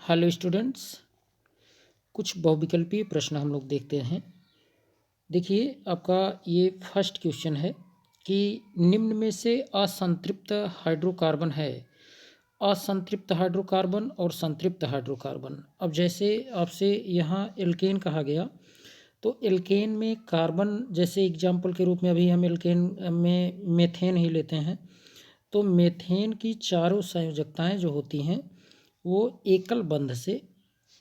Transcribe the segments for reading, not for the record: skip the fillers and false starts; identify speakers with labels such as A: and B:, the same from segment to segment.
A: Hello students, कुछ बहुविकल्पीय प्रश्न हम लोग देखते हैं। देखिए, आपका ये फर्स्ट क्वेश्चन है कि निम्न में से असंतृप्त हाइड्रोकार्बन है। असंतृप्त हाइड्रोकार्बन और संतृप्त हाइड्रोकार्बन। अब जैसे आपसे यहाँ एल्केन कहा गया, तो एल्केन में कार्बन, जैसे एग्जाम्पल के रूप में अभी हम एल्केन में मेथेन ही लेते हैं, तो मेथेन की चारों संयोजकताएं जो होती हैं वो एकल बंध से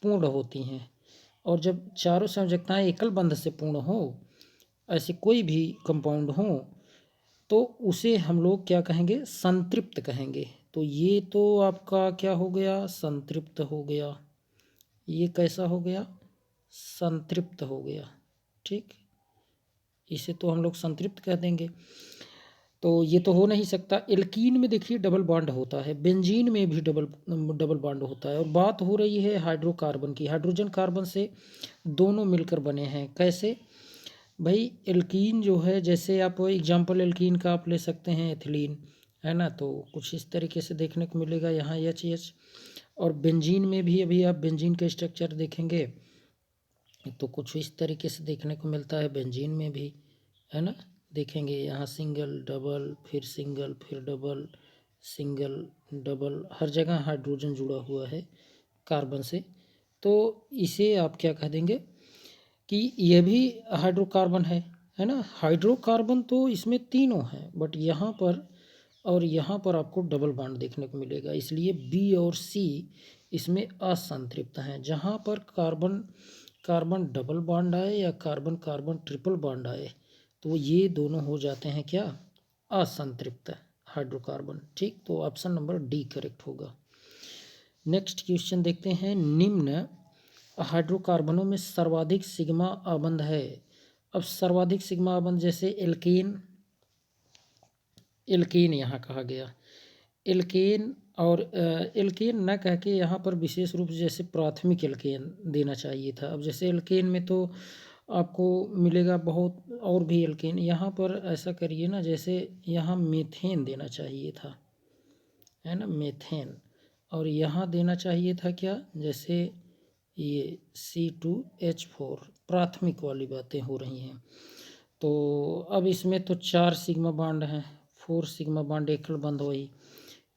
A: पूर्ण होती हैं। और जब चारों संयोजकताएं एकल बंध से पूर्ण हो, ऐसे कोई भी कंपाउंड हो, तो उसे हम लोग क्या कहेंगे? संतृप्त कहेंगे। तो ये तो आपका क्या हो गया? संतृप्त हो गया। ये कैसा हो गया? संतृप्त हो गया। ठीक, इसे तो हम लोग संतृप्त कह देंगे। तो ये तो हो नहीं सकता। एल्कीन में देखिए डबल बॉन्ड होता है, बेंजीन में भी डबल बॉन्ड होता है। और बात हो रही है हाइड्रोकार्बन की। हाइड्रोजन कार्बन से दोनों मिलकर बने हैं। कैसे भाई? एल्कीन जो है, जैसे आप एग्जांपल एल्कीन का आप ले सकते हैं एथिलीन, है ना? तो कुछ इस तरीके से देखने को मिलेगा यहाँ एच। और बेंजीन में भी अभी आप बेंजीन का स्ट्रक्चर देखेंगे तो कुछ इस तरीके से देखने को मिलता है बेंजीन में भी, है ना? देखेंगे यहाँ सिंगल डबल, फिर सिंगल, फिर डबल, सिंगल डबल, हर जगह हाइड्रोजन जुड़ा हुआ है कार्बन से। तो इसे आप क्या कह देंगे कि यह भी हाइड्रोकार्बन है ना? हाइड्रोकार्बन तो इसमें तीनों हैं, बट यहाँ पर और यहाँ पर आपको डबल बॉन्ड देखने को मिलेगा, इसलिए बी और सी इसमें असंतृप्त हैं। जहाँ पर कार्बन कार्बन डबल बॉन्ड आए या कार्बन कार्बन ट्रिपल बॉन्ड आए, तो ये दोनों हो जाते हैं क्या? असंतृप्त हाइड्रोकार्बन। ठीक, तो ऑप्शन नंबर डी करेक्ट होगा। नेक्स्ट क्वेश्चन देखते हैं। निम्न हाइड्रोकार्बनों में सर्वाधिक सिग्मा आबंध है। अब सर्वाधिक सिग्मा आबंध, जैसे एल्केन, एल्केन यहाँ कहा गया। एल्केन और एल्केन न कह के यहाँ पर विशेष रूप से जैसे प्राथमिक एल्केन देना चाहिए था। अब जैसे एल्केन में तो आपको मिलेगा बहुत और भी एल्केन, यहाँ पर ऐसा करिए ना, जैसे यहाँ मेथेन देना चाहिए था, है ना? मेथेन। और यहाँ देना चाहिए था क्या? जैसे ये C2H4, प्राथमिक वाली बातें हो रही हैं। तो अब इसमें तो 4 सिग्मा बॉन्ड हैं, 4 सिग्मा बॉन्ड एकल बंध। वही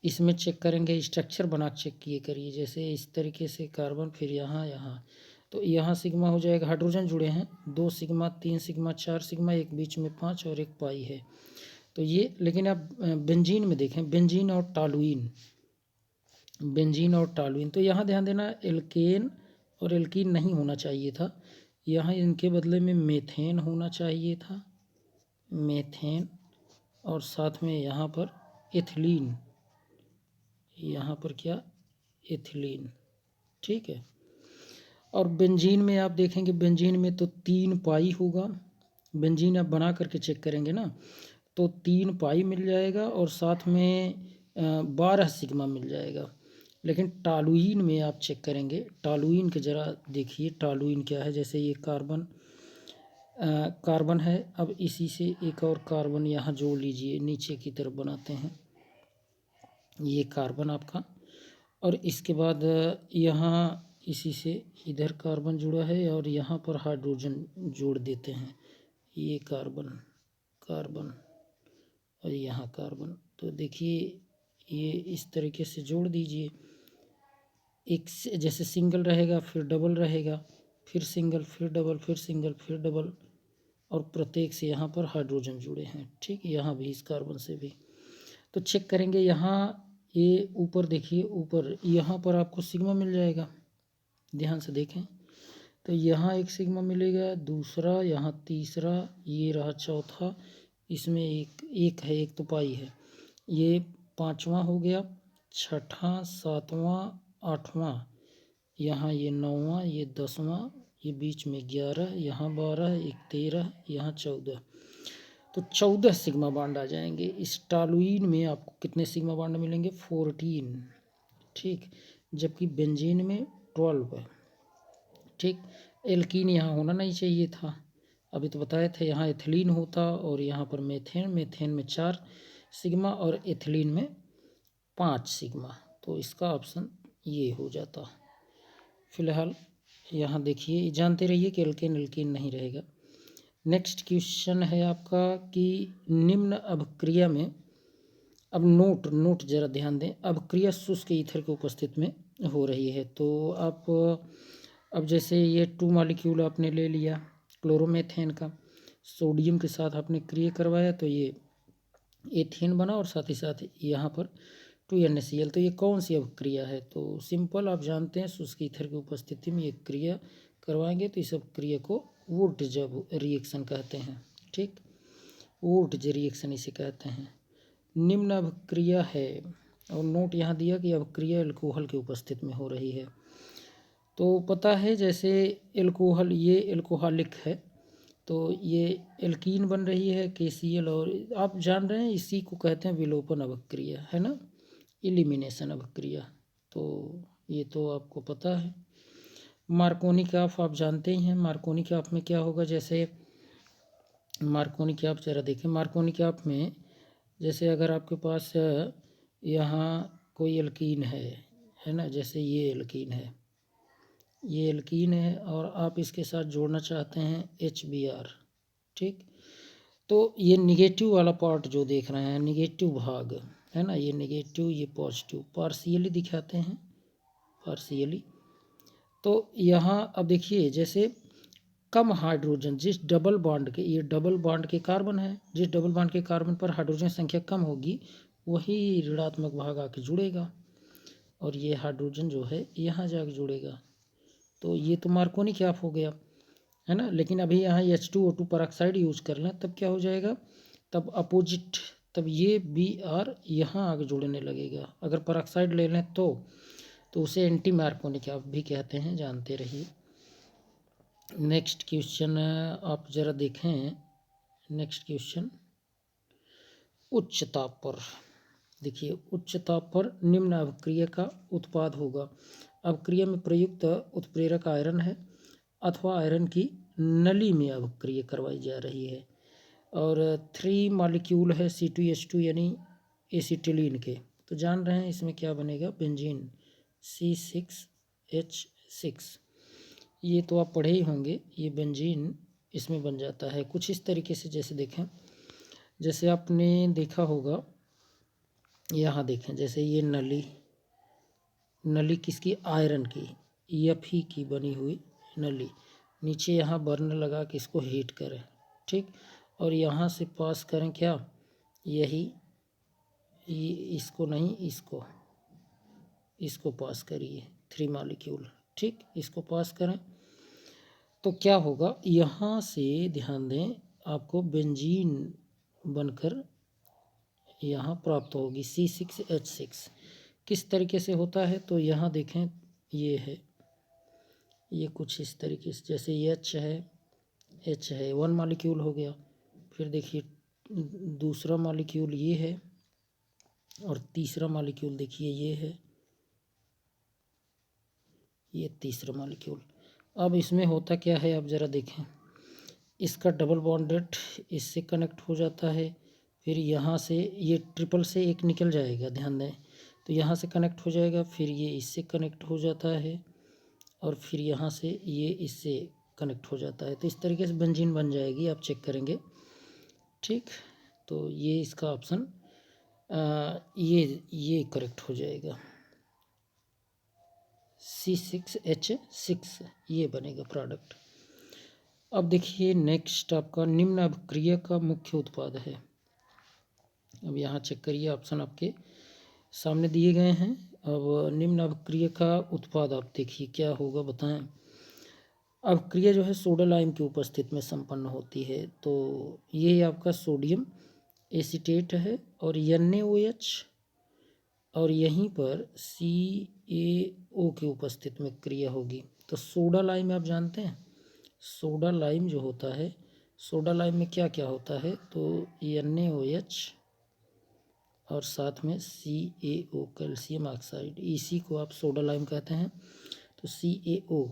A: इसमें चेक करेंगे, स्ट्रक्चर बना चेक किए करिए, जैसे इस तरीके से कार्बन, फिर यहाँ यहाँ, तो यहाँ सिग्मा हो जाएगा, हाइड्रोजन जुड़े हैं, 2 सिग्मा, 3 सिग्मा, 4 सिग्मा, एक बीच में 5 और एक पाई है। तो ये, लेकिन आप बेंजीन में देखें, बेंजीन और टॉलुइन, बेंजीन और टॉलुइन, तो यहाँ ध्यान देना एल्केन और एल्कीन नहीं होना चाहिए था, यहाँ इनके बदले में मेथेन होना चाहिए था, मेथेन। और साथ में यहाँ पर एथिलीन, यहाँ पर क्या? एथिलीन। ठीक है। और बेंजीन में आप देखेंगे, बेंजीन में तो 3 पाई होगा। बेंजीन आप बना करके चेक करेंगे ना, तो 3 पाई मिल जाएगा और साथ में 12 सिग्मा मिल जाएगा। लेकिन टॉलुइन में आप चेक करेंगे, टॉलुइन के ज़रा देखिए टॉलुइन क्या है। जैसे ये कार्बन कार्बन है, अब इसी से एक और कार्बन यहाँ जोड़ लीजिए, नीचे की तरफ बनाते हैं, ये कार्बन आपका। और इसके बाद यहाँ इसी से इधर कार्बन जुड़ा है और यहाँ पर हाइड्रोजन जोड़ देते हैं, ये कार्बन कार्बन और यहाँ कार्बन। तो देखिए ये इस तरीके से जोड़ दीजिए, एक जैसे सिंगल रहेगा, फिर डबल रहेगा, फिर सिंगल, फिर डबल, फिर सिंगल, फिर डबल, और प्रत्येक से यहाँ पर हाइड्रोजन जुड़े हैं। ठीक, यहाँ भी इस कार्बन से भी। तो चेक करेंगे, यहाँ ये ऊपर देखिए, ऊपर यहाँ पर आपको सिग्मा मिल जाएगा, ध्यान से देखें। तो यहाँ एक सिग्मा मिलेगा, दूसरा, यहाँ तीसरा, ये रहा चौथा, इसमें एक है, एक तो पाई है, ये 5वां हो गया, 6वां, 7वां, 8वां, यहाँ ये 9वां, ये 10वां, ये बीच में 11, यहाँ 12, एक 13, यहाँ 14, तो 14 सिग्मा बॉन्ड आ जाएंगे। इस टॉलुइन में आपको कितने सिग्मा बॉन्ड मिलेंगे? 14। ठीक, जबकि बेंजीन में 12 है। ठीक, एल्कीन यहाँ होना नहीं चाहिए था, अभी तो बताए थे, यहाँ एथिलीन होता और यहाँ पर मेथेन, मेथेन में 4 सिग्मा और एथिलीन में 5 सिग्मा, तो इसका ऑप्शन ये हो जाता। फ़िलहाल यहाँ देखिए, जानते रहिए कि एल्केन एल्कीन नहीं रहेगा। नेक्स्ट क्वेश्चन है आपका कि निम्न अभिक्रिया में, अब नोट नोट ज़रा ध्यान दें, अभिक्रिया शुष्क ईथर के उपस्थिति में हो रही है। तो आप अब जैसे ये 2 मॉलिक्यूल आपने ले लिया क्लोरोमेथेन का, सोडियम के साथ आपने क्रिया करवाया तो ये एथेन बना और साथ ही साथ यहाँ पर 2NaCl। तो ये कौन सी अभिक्रिया है? तो सिंपल, आप जानते हैं शुष्क ईथर की उपस्थिति में ये क्रिया करवाएंगे तो इस अभिक्रिया को वोल्टेज रिएक्शन कहते हैं। ठीक, वोल्टेज रिएक्शन इसे कहते हैं। निम्न अभिक्रिया है, और नोट यहाँ दिया कि अभिक्रिया एल्कोहल की उपस्थिति में हो रही है। तो पता है जैसे एल्कोहल, ये एल्कोहलिक है तो ये एल्कीन बन रही है KCl, और आप जान रहे हैं इसी को कहते हैं विलोपन अभिक्रिया, है ना, एलिमिनेशन अभिक्रिया। तो ये तो आपको पता है। मार्कोनिक ऑफ आप जानते ही हैं। मार्कोनिक ऑफ में क्या होगा, जैसे मार्कोनिक ऑफ जरा देखें। मार्कोनिक ऑफ में जैसे अगर आपके पास यहाँ कोई एल्कीन है ना, जैसे ये एल्कीन है, ये एल्कीन है और आप इसके साथ जोड़ना चाहते हैं HBr। ठीक, तो ये निगेटिव वाला पार्ट जो देख रहे हैं, निगेटिव भाग है ना, ये निगेटिव ये पॉजिटिव, पार्शियली दिखाते हैं, पार्शियली। तो यहाँ अब देखिए, जैसे कम हाइड्रोजन जिस डबल बॉन्ड के, ये डबल बॉन्ड के कार्बन है, जिस डबल बॉन्ड के कार्बन पर हाइड्रोजन संख्या कम होगी वही ऋणात्मक भाग आके जुड़ेगा, और ये हाइड्रोजन जो है यहाँ जाके जुड़ेगा। तो ये तो मार्कोनिक ऑफ हो गया, है ना। लेकिन अभी यहाँ H2O2 पेरोक्साइड यूज कर लें तब क्या हो जाएगा, तब अपोजिट, तब ये Br यहाँ आगे जुड़ने लगेगा। अगर पेरोक्साइड ले लें तो उसे एंटी मार्कोनिक ऑफ भी कहते हैं, जानते रहिए। नेक्स्ट क्वेश्चन आप ज़रा देखें। नेक्स्ट क्वेश्चन, उच्च ताप पर देखिए, उच्च ताप पर निम्न अभिक्रिया का उत्पाद होगा। अभिक्रिया में प्रयुक्त उत्प्रेरक आयरन है अथवा आयरन की नली में अभिक्रिया करवाई जा रही है, और 3 मॉलिक्यूल है C2H2 यानी एसिटिलीन के। तो जान रहे हैं इसमें क्या बनेगा, बेंजीन C6H6। ये तो आप पढ़े ही होंगे, ये बेंजीन इसमें बन जाता है कुछ इस तरीके से। जैसे देखें, जैसे आपने देखा होगा, यहाँ देखें, जैसे ये नली, नली किसकी, आयरन की, Fe की बनी हुई नली, नीचे यहाँ बर्नर लगा के इसको हीट करें, ठीक, और यहाँ से पास करें क्या, यही ये इसको नहीं, इसको पास करिए 3 मॉलिक्यूल, ठीक, इसको पास करें तो क्या होगा, यहाँ से ध्यान दें, आपको बेंजीन बनकर यहाँ प्राप्त होगी C6H6। किस तरीके से होता है, तो यहाँ देखें, ये है, ये कुछ इस तरीके से, जैसे ये H है 1 मॉलिक्यूल हो गया, फिर देखिए दूसरा मॉलिक्यूल ये है, और तीसरा मॉलिक्यूल देखिए ये है, ये तीसरा मॉलिक्यूल। अब इसमें होता क्या है, आप ज़रा देखें, इसका डबल बॉन्डेड इससे कनेक्ट हो जाता है, फिर यहाँ से ये ट्रिपल से एक निकल जाएगा, ध्यान दें, तो यहाँ से कनेक्ट हो जाएगा, फिर ये इससे कनेक्ट हो जाता है, और फिर यहाँ से ये इससे कनेक्ट हो जाता है। तो इस तरीके से बेंजीन बन जाएगी, आप चेक करेंगे, ठीक। तो ये इसका ऑप्शन ये करेक्ट हो जाएगा, C6H6 ये बनेगा प्रोडक्ट। अब देखिए नेक्स्ट आपका निम्न अभिक्रिया का मुख्य उत्पाद है। अब यहाँ चेक करिए, ऑप्शन आपके सामने दिए गए हैं। अब निम्न अभिक्रिया का उत्पाद आप देखिए क्या होगा, बताएं। अभिक्रिया जो है सोडा लाइम की उपस्थिति में संपन्न होती है। तो ये आपका सोडियम एसीटेट है और NaOH, और यहीं पर CaO की उपस्थिति में क्रिया होगी। तो सोडा लाइम आप जानते हैं, सोडा लाइम जो होता है, सोडा लाइम में क्या क्या होता है, तो NaOH और साथ में CaO कैल्शियम ऑक्साइड, इसी को आप सोडा लाइम कहते हैं। तो CaO,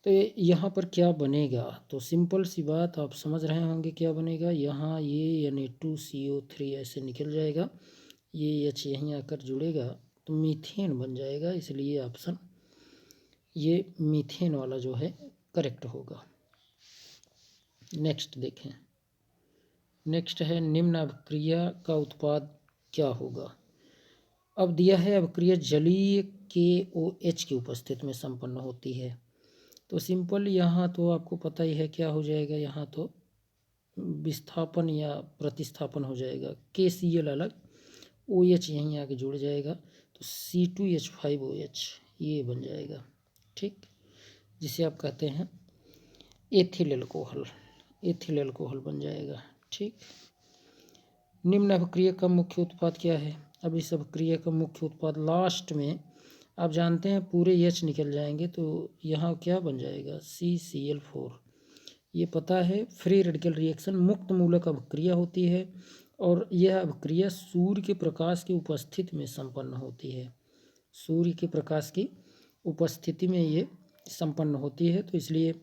A: तो यहाँ पर क्या बनेगा, तो सिंपल सी बात आप समझ रहे होंगे क्या बनेगा। यहाँ ये Na2CO3 ऐसे निकल जाएगा, ये H यहीं आकर जुड़ेगा तो मीथेन बन जाएगा, इसलिए ऑप्शन ये मीथेन वाला जो है करेक्ट होगा। नेक्स्ट देखें, नेक्स्ट है निम्न अभिक्रिया का उत्पाद क्या होगा। अब दिया है अभिक्रिया जलीय KOH की उपस्थिति में संपन्न होती है। तो सिंपल यहाँ तो आपको पता ही है क्या हो जाएगा, यहाँ तो विस्थापन या प्रतिस्थापन हो जाएगा। KCl अलग, OH यहीं आके जुड़ जाएगा तो C2H5OH ये बन जाएगा, ठीक, जिसे आप कहते हैं एथिल एल्कोहल, एथिल एल्कोहल बन जाएगा, ठीक। निम्न अभिक्रिया का मुख्य उत्पाद क्या है। अब इस अभिक्रिया का मुख्य उत्पाद लास्ट में आप जानते हैं पूरे H निकल जाएंगे तो यहाँ क्या बन जाएगा CCl4। ये पता है फ्री रेडिकल रिएक्शन मुक्त मूलक अभिक्रिया होती है और यह अभिक्रिया सूर्य के प्रकाश की उपस्थिति में संपन्न होती है। सूर्य के प्रकाश की उपस्थिति में ये संपन्न होती है, तो इसलिए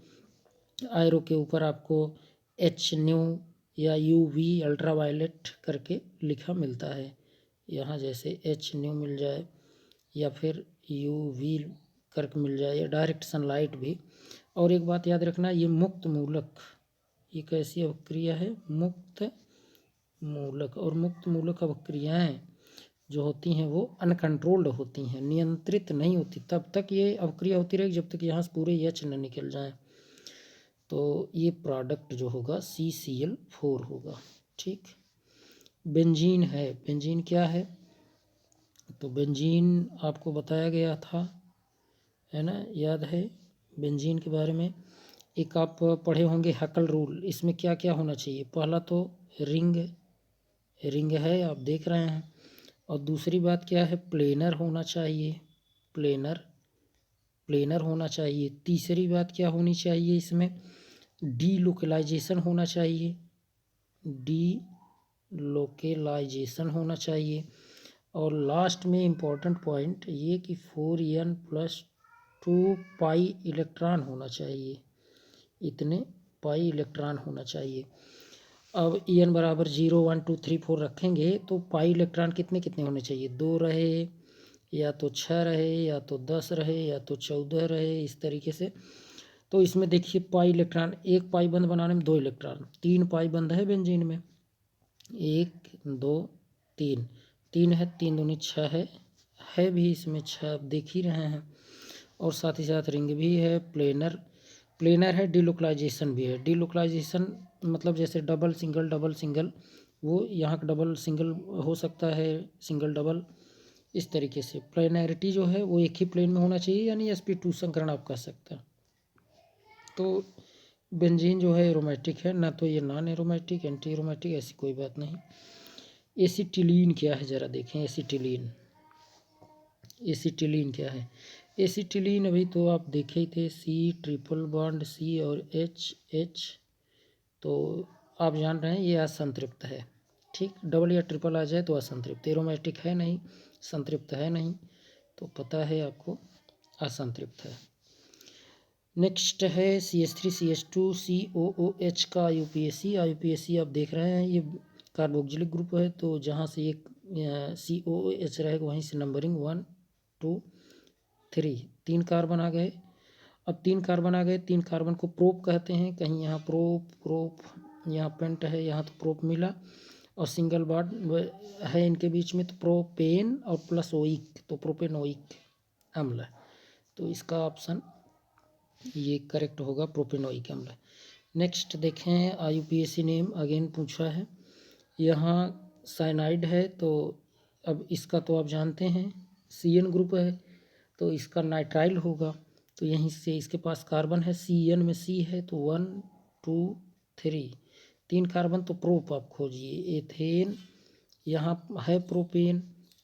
A: आयरो के ऊपर आपको HNu या UV अल्ट्रावायलेट करके लिखा मिलता है। यहाँ जैसे HNu मिल जाए या फिर UV करके मिल जाए या डायरेक्ट सनलाइट भी। और एक बात याद रखना, ये मुक्त मूलक, ये कैसी अभिक्रिया है, मुक्त मूलक। और मुक्त मूलक अभिक्रियाएं जो होती हैं वो अनकंट्रोल्ड होती हैं, नियंत्रित नहीं होती। तब तक ये अभिक्रिया होती रहेगी जब तक यहाँ से पूरे H न निकल जाए। तो ये प्रोडक्ट जो होगा CCl4 होगा, ठीक। बेंजीन है, बेंजीन क्या है, तो बेंजीन आपको बताया गया था, है ना, याद है बेंजीन के बारे में। एक आप पढ़े होंगे हैकल रूल, इसमें क्या क्या होना चाहिए। पहला तो रिंग, रिंग है आप देख रहे हैं, और दूसरी बात क्या है, प्लेनर होना चाहिए, प्लेनर, प्लेनर होना चाहिए। तीसरी बात क्या होनी चाहिए, इसमें डीलोकलाइजेशन होना चाहिए, डीलोकलाइजेशन होना चाहिए। और लास्ट में इम्पोर्टेंट पॉइंट ये कि 4n+2 पाई इलेक्ट्रॉन होना चाहिए, इतने पाई इलेक्ट्रॉन होना चाहिए। अब En बराबर 0 1 2 3 4 रखेंगे तो पाई इलेक्ट्रॉन कितने कितने होने चाहिए, 2 रहे या तो 6 रहे या तो 10 रहे या तो 14 रहे, इस तरीके से। तो इसमें देखिए पाई इलेक्ट्रॉन, एक पाई बंद बनाने में 2 इलेक्ट्रॉन, 3 पाई बंद है बेंजीन में, 1 2 3, 3 है, 3 दूनी 6 है भी इसमें 6 आप देख ही रहे हैं। और साथ ही साथ रिंग भी है, प्लेनर, प्लेनर है, डीलोकलाइजेशन भी है। डीलोकलाइजेशन मतलब जैसे डबल सिंगल डबल सिंगल, वो यहाँ का डबल सिंगल हो सकता है, सिंगल डबल, इस तरीके से। प्लेनैरिटी जो है वो एक ही प्लेन में होना चाहिए, यानी sp2 संकरण आप कह सकते हैं। तो बेंजीन जो है एरोमेटिक है, ना तो ये नॉन एरोमेटिक, एंटी एरोमेटिक, ऐसी कोई बात नहीं। एसिटिलीन क्या है ज़रा देखें, एसिटिलीन, एसिटिलीन क्या है। एसिटिलीन अभी तो आप देखे ही थे, C ट्रिपल बॉन्ड C और H, तो आप जान रहे हैं ये असंतृप्त है, ठीक। डबल या ट्रिपल आ जाए तो असंतृप्त, एरोमेटिक है नहीं, संतृप्त है नहीं, तो पता है आपको असंतृप्त है। नेक्स्ट है CH3CH2COOH का IUPAC। IUPAC आप देख रहे हैं ये कार्बोक्सिलिक ग्रुप है, तो जहाँ से एक COOH रहेगा वहीं से नंबरिंग 1 2 3, 3 कार्बन आ गए। अब 3 कार्बन आ गए, 3 कार्बन को प्रोप कहते हैं, कहीं यहाँ प्रोप प्रोप, यहाँ पेंट है, यहाँ तो प्रोप मिला, और सिंगल बॉन्ड है इनके बीच में, तो प्रोपेन और प्लस ओइक, तो प्रोपेनोइक अम्ल, तो इसका ऑप्शन ये करेक्ट होगा, प्रोपेनोइक अम्ल। नेक्स्ट देखें, IUPAC नेम अगेन पूछा है, यहाँ साइनाइड है, तो अब इसका तो आप जानते हैं CN ग्रुप है, तो इसका नाइट्राइल होगा, तो यहीं से इसके पास कार्बन है, CN में C है, तो 1 2 3, 3 कार्बन, तो प्रोप आप खोजिए। एथेन, यहाँ है प्रोपेन,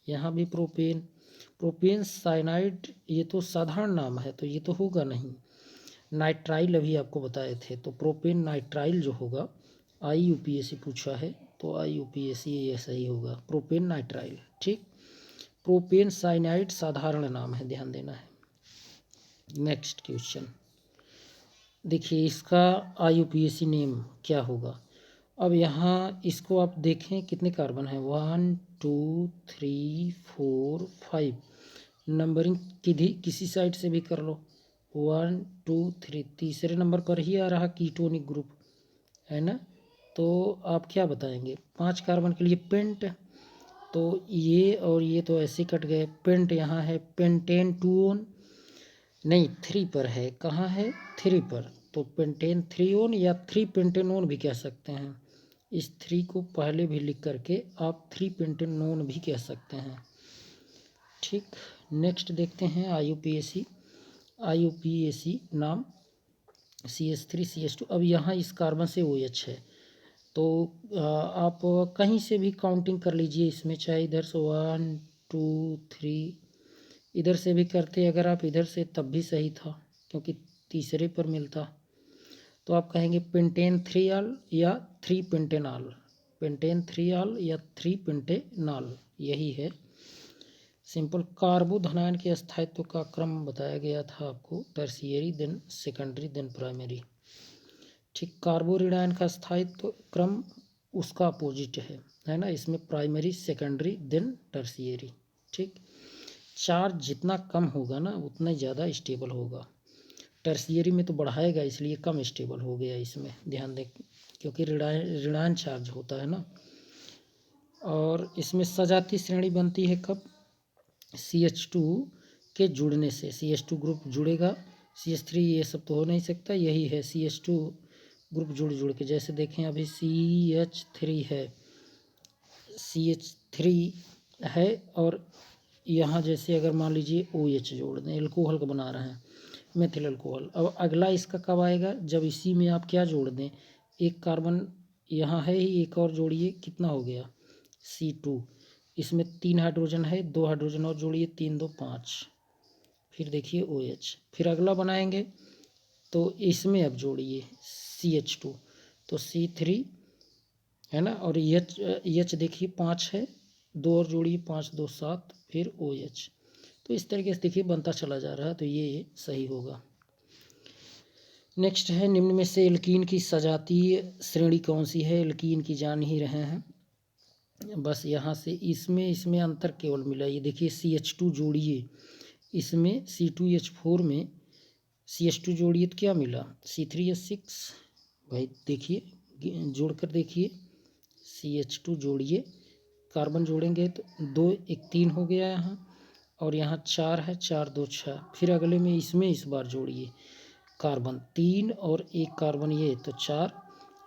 A: यहाँ भी प्रोपेन, प्रोपेन साइनाइड, ये तो साधारण नाम है तो ये तो होगा नहीं। नाइट्राइल अभी आपको बताए थे, तो प्रोपेन नाइट्राइल जो होगा, IUPAC पूछा है तो IUPAC ये सही होगा, प्रोपेन नाइट्राइल, ठीक। प्रोपेन साइनाइड साधारण नाम है, ध्यान देना है। नेक्स्ट क्वेश्चन देखिए, इसका IUPAC नेम क्या होगा। अब यहाँ इसको आप देखें कितने कार्बन है, 1 2 3 4 5, नंबरिंग किसी साइड से भी कर लो, 1 2 3 तीसरे नंबर पर ही आ रहा कीटोनिक ग्रुप, है ना। तो आप क्या बताएंगे? 5 कार्बन के लिए पेंट, तो ये और ये तो ऐसे कट गए। पेंट यहाँ है, पेंटेन 2 नहीं 3 पर है, कहाँ है? 3 पर, तो पेंटेन 3 या 3 पेंटेनोन भी कह सकते हैं। इस 3 को पहले भी लिख करके आप 3 पेंटेनोन भी कह सकते हैं। ठीक, नेक्स्ट देखते हैं IUPAC नाम CH3CH2। अब यहाँ इस कार्बन से OH है, तो आप कहीं से भी काउंटिंग कर लीजिए इसमें, चाहे इधर से 1 2 3 इधर से भी करते अगर आप इधर से तब भी सही था, क्योंकि तीसरे पर मिलता। तो आप कहेंगे पेंटेन 3 या 3 पेंटेनॉल, पेंटेन 3 या 3 पेंटेनॉल, यही है सिंपल। कार्बोधनायन के स्थायित्व का क्रम बताया गया था आपको, tertiary then secondary then primary. ठीक, कार्बोरेडायन का स्थायित्व क्रम उसका अपोजिट है ना। इसमें प्राइमरी सेकेंडरी देन टर्शियरी। ठीक, चार्ज जितना कम होगा ना उतना ज़्यादा स्टेबल होगा। टर्शियरी में तो बढ़ाएगा, इसलिए कम स्टेबल हो गया इसमें, ध्यान दें, क्योंकि ऋणायन चार्ज होता है ना। और इसमें सजाती श्रेणी बनती है कब? CH2 के जुड़ने से, CH2 ग्रुप जुड़ेगा, CH3 ये सब तो हो नहीं सकता, यही है CH2 ग्रुप जुड़ के। जैसे देखें अभी CH3 है, CH3 है, और यहाँ जैसे अगर मान लीजिए OH जोड़ दें, एल्कोहल का बना रहे हैं, मेथिल एल्कोहल। अब अगला इसका कब आएगा? जब इसी में आप क्या जोड़ दें, एक कार्बन यहाँ है ही, एक और जोड़िए, कितना हो गया? C2। इसमें 3 हाइड्रोजन है, 2 हाइड्रोजन और जोड़िए, 3 2 5, फिर देखिए OH। फिर अगला बनाएंगे तो इसमें अब जोड़िए CH2, तो C3 है ना, और H देखिए 5 है, 2 और जोड़िए, 5 2 7, फिर OH। तो इस तरीके से देखिए बनता चला जा रहा है, तो ये सही होगा। नेक्स्ट है, निम्न में से एल्कीन की सजातीय श्रेणी कौन सी है? एल्कीन की जान ही रहे हैं, बस यहाँ से इसमें अंतर केवल मिला। ये देखिए CH2 जोड़िए, इसमें C2H4 में CH2 जोड़िए तो क्या मिला? C3H6। भाई देखिए जोड़ कर देखिए, CH2 जोड़िए, कार्बन जोड़ेंगे तो 2 1 3 हो गया यहाँ, और यहाँ 4 है, 4 2 6। फिर अगले में इसमें इस बार जोड़िए कार्बन 3 और 1 कार्बन, ये तो 4,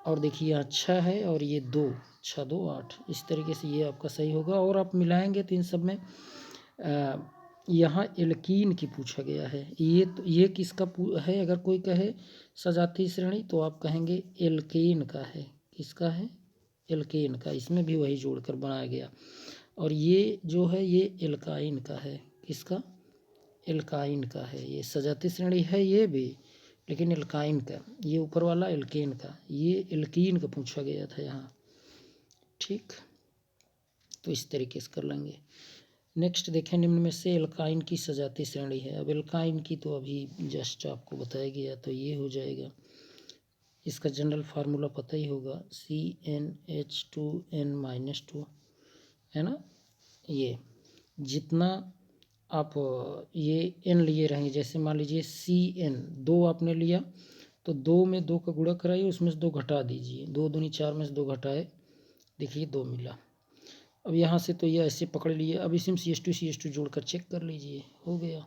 A: और देखिए यहाँ 6 है और ये 2, 6 2 8। इस तरीके से ये आपका सही होगा। और आप मिलाएंगे तो इन सब में यहाँ एल्कीन की पूछा गया है, ये किसका है? अगर कोई कहे सजाती श्रेणी तो आप कहेंगे एल्केन का है। किसका है? एल्केन का। इसमें भी वही जोड़कर बनाया गया। और ये जो है ये एल्काइन का है। किसका? एल्काइन का है। ये सजाती श्रेणी है ये भी, लेकिन एल्काइन का। ये ऊपर वाला एल्केन का, ये एल्कीन का पूछा गया था यहाँ। ठीक, तो इस तरीके से कर लेंगे। नेक्स्ट देखें, निम्न में से एल्काइन की सजाती श्रेणी है। अब एल्काइन की तो अभी जस्ट आपको बताया गया, तो ये हो जाएगा। इसका जनरल फार्मूला पता ही होगा, CnH2n-2, है ना। ये जितना आप ये n लिए रहेंगे, जैसे मान लीजिए Cn 2 आपने लिया, तो 2 में 2 का गुणा कराइए, उसमें से 2 घटा दीजिए, 2 दूनी 4 में से 2 घटाए, देखिए 2 मिला। अब यहाँ से तो ये ऐसे पकड़ लिए, अब इसमें CH2 जोड़कर चेक कर लीजिए, हो गया।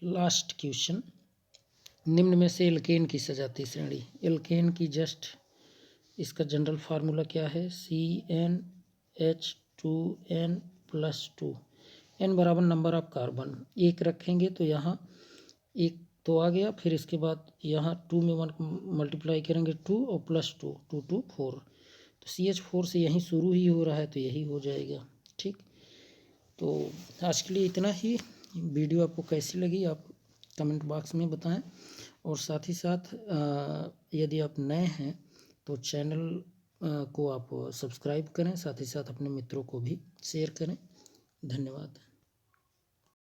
A: लास्ट क्वेश्चन, निम्न में से एल्केन की सजाती श्रेणी। एल्केन की जस्ट इसका जनरल फार्मूला क्या है? CnH2n+2। n बराबर नंबर ऑफ कार्बन, 1 रखेंगे तो यहाँ 1 तो आ गया, फिर इसके बाद यहाँ 2 में 1 मल्टीप्लाई करेंगे 2 और +2, 2 2 4, तो CH4 से यहीं शुरू ही हो रहा है, तो यही हो जाएगा। ठीक, तो आज के लिए इतना ही। वीडियो आपको कैसी लगी आप कमेंट बॉक्स में बताएं, और साथ ही साथ यदि आप नए हैं तो चैनल को आप सब्सक्राइब करें, साथ ही साथ अपने मित्रों को भी शेयर करें। धन्यवाद।